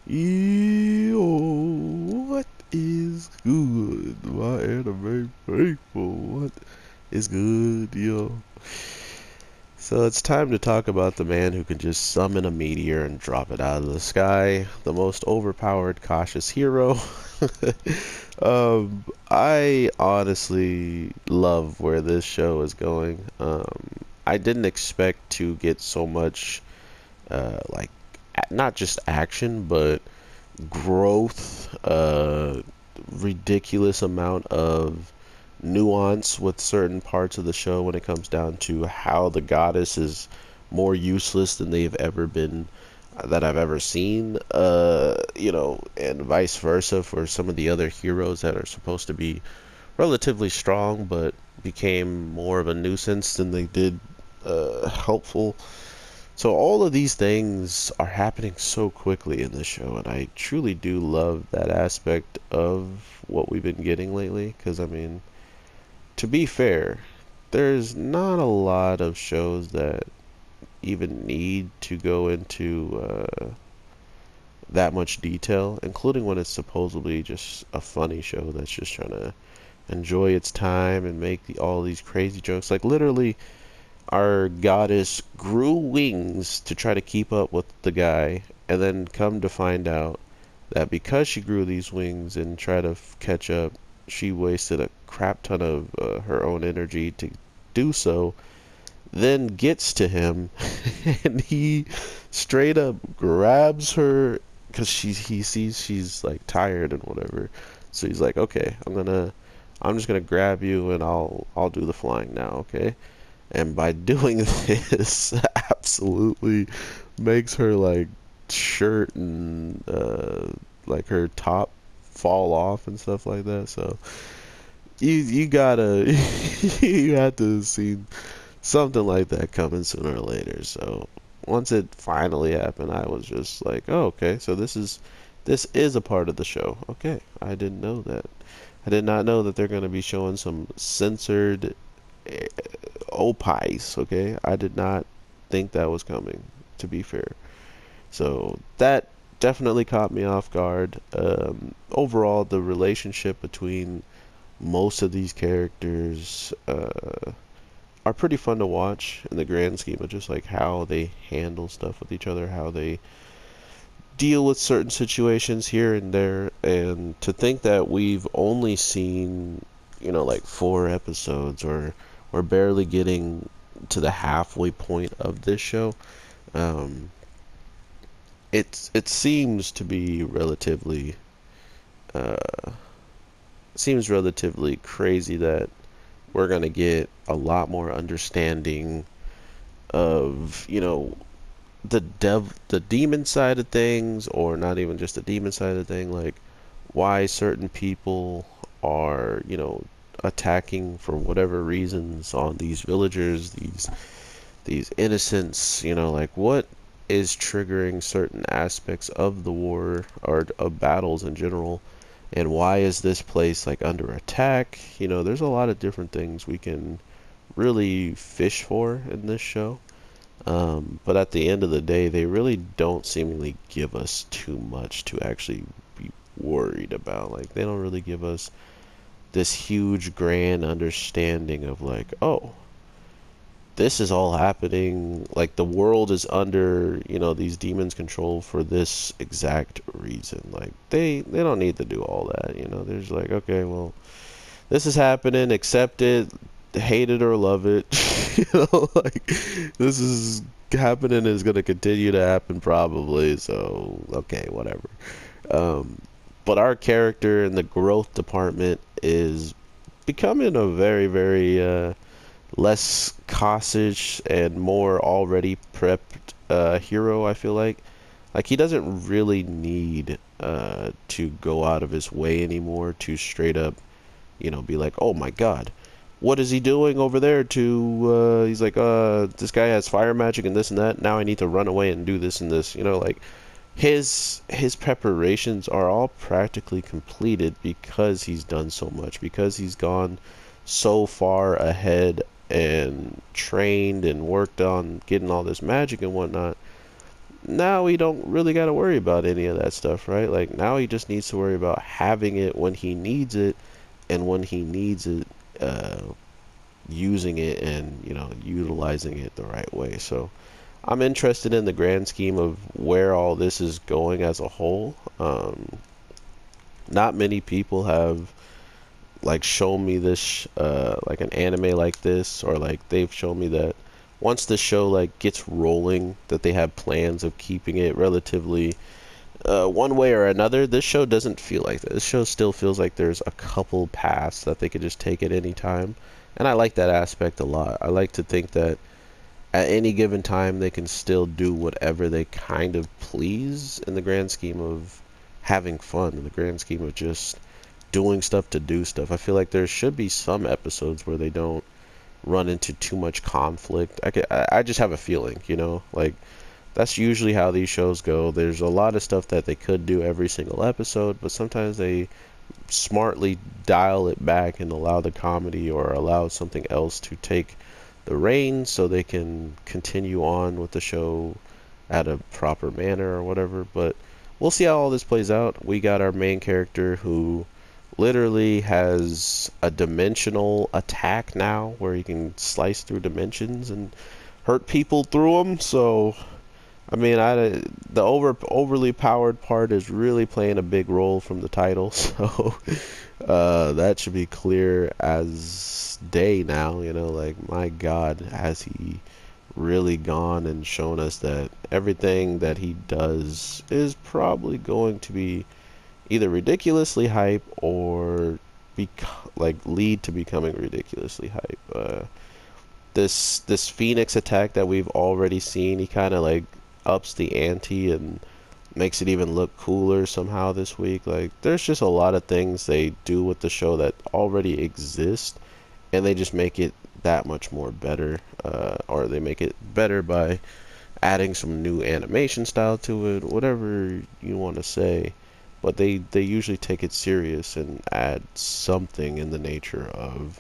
Yo, what is good, my anime faithful? What is good, yo? So it's time to talk about the man who can just summon a meteor and drop it out of the sky, the most overpowered cautious hero. I honestly love where this show is going. I didn't expect to get so much, like, not just action, but growth, ridiculous amount of nuance with certain parts of the show when it comes down to how the goddess is more useless than they've ever been that I've ever seen, and vice versa for some of the other heroes that are supposed to be relatively strong but became more of a nuisance than they did helpful. So all of these things are happening so quickly in this show, and I truly do love that aspect of what we've been getting lately. Because I mean, to be fair, there's not a lot of shows that even need to go into that much detail, including when it's supposedly just a funny show that's just trying to enjoy its time and make all these crazy jokes. Like literally, our goddess grew wings to try to keep up with the guy, and then come to find out that because she grew these wings and try to catch up, she wasted a crap ton of her own energy to do so. Then gets to him, and he straight up grabs her because he sees she's like tired and whatever. So he's like, okay, I'm just gonna grab you and I'll do the flying now, okay? And by doing this, absolutely makes her like shirt and like her top fall off and stuff like that. So you gotta you had to see something like that coming sooner or later. So once it finally happened, I was just like, oh, okay, so this is a part of the show. Okay, I didn't know that. I did not know that they're going to be showing some censored opis. Okay, I did not think that was coming. To be fair, so that definitely caught me off guard. Overall, the relationship between most of these characters are pretty fun to watch in the grand scheme of just like how they handle stuff with each other, how they deal with certain situations here and there. And to think that we've only seen, like 4 episodes, or we're barely getting to the halfway point of this show. um, it seems to be uh, relatively crazy that we're gonna get a lot more understanding of the demon side of things, or not even just the demon side of the thing, like why certain people are attacking for whatever reasons on these villagers, these innocents, like what is triggering certain aspects of the war or of battles in general, and why is this place like under attack. There's a lot of different things we can really fish for in this show. But at the end of the day, they really don't seemingly give us too much to actually be worried about. Like, they don't really give us this huge, grand understanding of, like, oh, this is all happening. Like, the world is under, these demons' control for this exact reason. Like, they don't need to do all that. There's like, okay, well, this is happening, accept it, hate it or love it. Like this is happening, is going to continue to happen probably. So okay, whatever. Um, but our character in the growth department is becoming a very, very less cautious and more already prepped hero. I feel like he doesn't really need to go out of his way anymore to straight up be like, oh my god, what is he doing over there to, he's like, this guy has fire magic and this and that, now I need to run away and do this and this, like, his preparations are all practically completed because he's done so much, because he's gone so far ahead and trained and worked on getting all this magic and whatnot. now he don't really got to worry about any of that stuff, right? Like now he just needs to worry about having it when he needs it, and when he needs it, uh, using it and utilizing it the right way. So I'm interested in the grand scheme of where all this is going as a whole. Not many people have like shown me this like an anime like this, or like they've shown me that once the show like gets rolling that they have plans of keeping it relatively one way or another. This show doesn't feel like that. This show still feels like there's a couple paths that they could just take at any time, and I like that aspect a lot. I like to think that at any given time they can still do whatever they kind of please in the grand scheme of having fun, in the grand scheme of just doing stuff to do stuff. I feel like there should be some episodes where they don't run into too much conflict. I just have a feeling, like that's usually how these shows go. There's a lot of stuff that they could do every single episode, but sometimes they smartly dial it back and allow the comedy or allow something else to take the reins so they can continue on with the show at a proper manner or whatever. But we'll see how all this plays out. We got our main character who literally has a dimensional attack now where he can slice through dimensions and hurt people through them. So I mean, the overly powered part is really playing a big role from the title, so that should be clear as day now. Like my God, has he really gone and shown us that everything that he does is probably going to be either ridiculously hype or like lead to becoming ridiculously hype. This Phoenix attack that we've already seen, he kind of like ups the ante and makes it even look cooler somehow this week. Like there's just a lot of things they do with the show that already exist, and they just make it that much more better, or they make it better by adding some new animation style to it, whatever you want to say. But they usually take it serious and add something in the nature of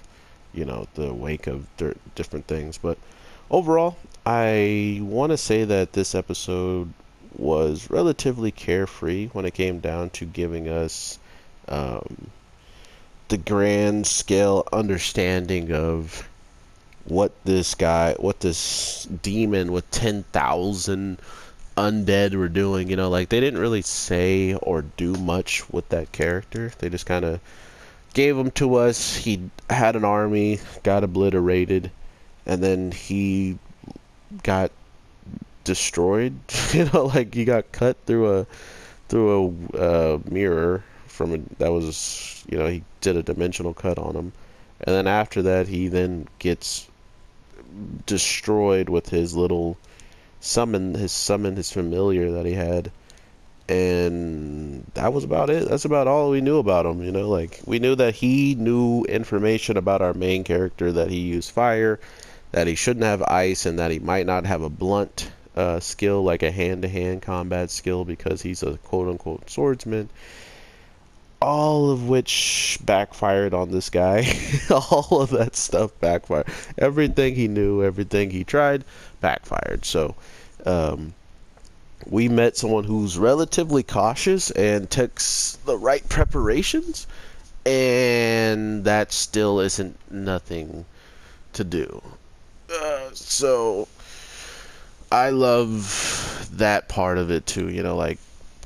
the wake of different things. But overall, I want to say that this episode was relatively carefree when it came down to giving us um, the grand scale understanding of what this demon with 10,000 undead were doing. Like they didn't really say or do much with that character. They just kind of gave him to us. He had an army, got obliterated, and then he got destroyed. Like he got cut through a mirror that was, he did a dimensional cut on him, and then after that he then gets destroyed with his little his familiar that he had, and that was about it. That's about all we knew about him. Like we knew that he knew information about our main character, that he used fire, that he shouldn't have ice, and that he might not have a blunt skill, like a hand-to-hand combat skill, because he's a quote-unquote swordsman. All of which backfired on this guy. All of that stuff backfired. Everything he knew, everything he tried, backfired. So we met someone who's relatively cautious and takes the right preparations, and that still isn't nothing to do. So I love that part of it too. Like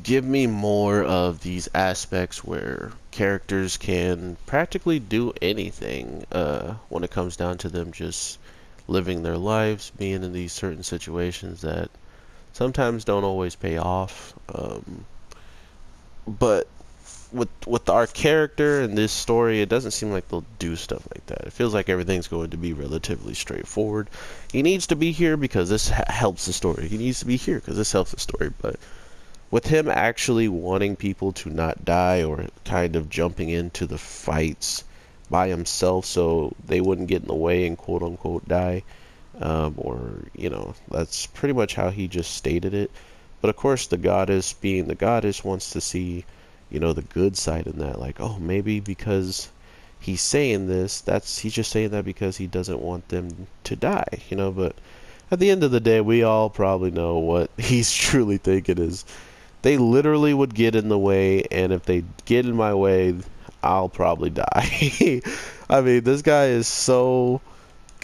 give me more of these aspects where characters can practically do anything when it comes down to them just living their lives, being in these certain situations that sometimes don't always pay off. But with our character in this story, it doesn't seem like they'll do stuff like that. It feels like everything's going to be relatively straightforward. He needs to be here because this helps the story. He needs to be here because this helps the story. But with him actually wanting people to not die, or kind of jumping into the fights by himself so they wouldn't get in the way and quote unquote die, or that's pretty much how he just stated it. But of course the goddess, being the goddess, wants to see the good side in that. Like, oh, maybe because he's saying this, he's just saying that because he doesn't want them to die. But at the end of the day, we all probably know what he's truly thinking is they literally would get in the way, and if they get in my way, I'll probably die. I mean, this guy is so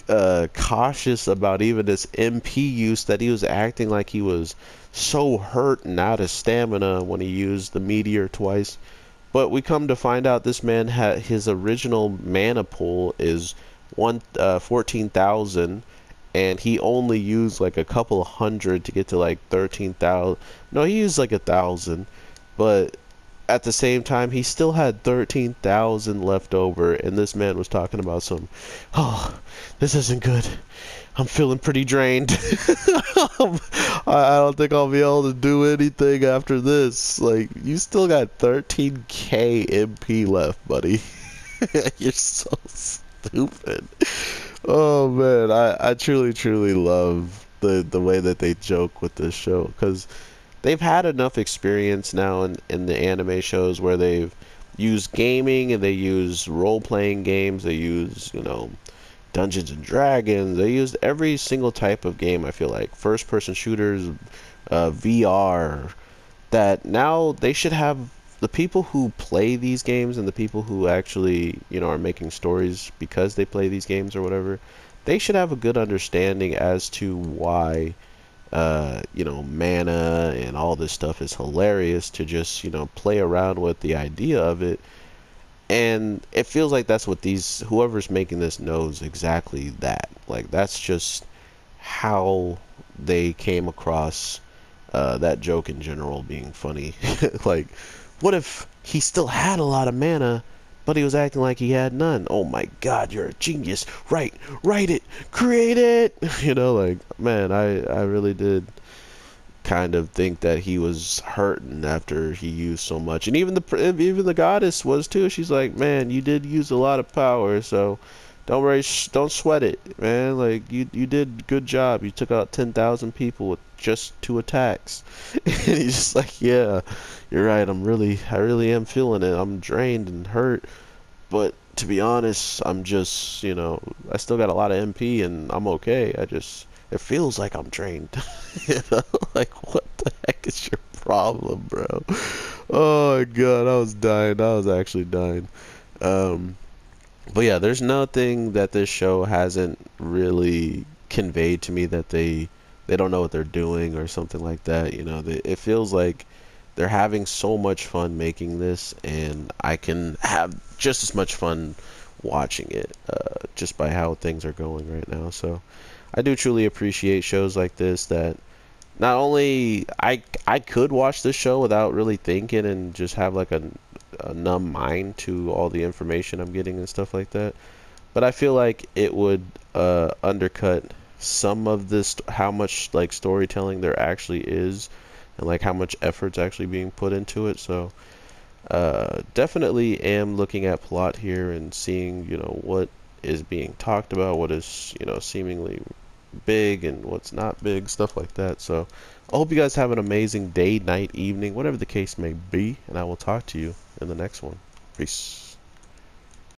cautious about even his MP use that he was acting like he was so hurt and out of stamina when he used the meteor twice. But we come to find out this man had his original mana pool is 14,000, and he only used like a couple hundred to get to like 13,000. No, he used like 1,000, but at the same time, he still had 13,000 left over, and this man was talking about some, oh, this isn't good. I'm feeling pretty drained. I don't think I'll be able to do anything after this. Like, you still got 13k MP left, buddy. You're so stupid. Oh man, I truly, truly love the way that they joke with this show, because they've had enough experience now in the anime shows where they've used gaming and they use role-playing games, they use, you know, Dungeons and Dragons, they used every single type of game, I feel like. First-person shooters, VR, that now they should have the people who play these games and the people who actually, you know, are making stories because they play these games or whatever, they should have a good understanding as to why you know, mana and all this stuff is hilarious to just, you know, play around with the idea of it. And it feels like that's what these, whoever's making this knows exactly that. Like, that's just how they came across that joke in general being funny. Like, what if he still had a lot of mana, but he was acting like he had none? Oh my god, you're a genius. Write it, create it. You know, like, man, I really did kind of think that he was hurting after he used so much. And even the goddess was too. She's like, man, you did use a lot of power, so don't worry, don't sweat it, man. Like, you did good job. You took out 10,000 people with just 2 attacks. And he's just like, yeah, you're right. I really am feeling it. I'm drained and hurt, but to be honest, I'm just, you know, I still got a lot of MP and I'm okay. It feels like I'm drained. You know, like, what the heck is your problem, bro? Oh my god, I was dying. I was actually dying. Um, but yeah, there's nothing that this show hasn't really conveyed to me that they don't know what they're doing or something like that. You know, it feels like they're having so much fun making this, and I can have just as much fun watching it, just by how things are going right now. So I do truly appreciate shows like this that not only I could watch this show without really thinking and just have like a numb mind to all the information I'm getting and stuff like that, but I feel like it would undercut some of this, how much like storytelling there actually is, and like how much effort's actually being put into it. So definitely am looking at plot here and seeing, you know, what is being talked about, what is, you know, seemingly big and what's not big, stuff like that. So I hope you guys have an amazing day, night, evening, whatever the case may be, and I will talk to you in the next one. Peace.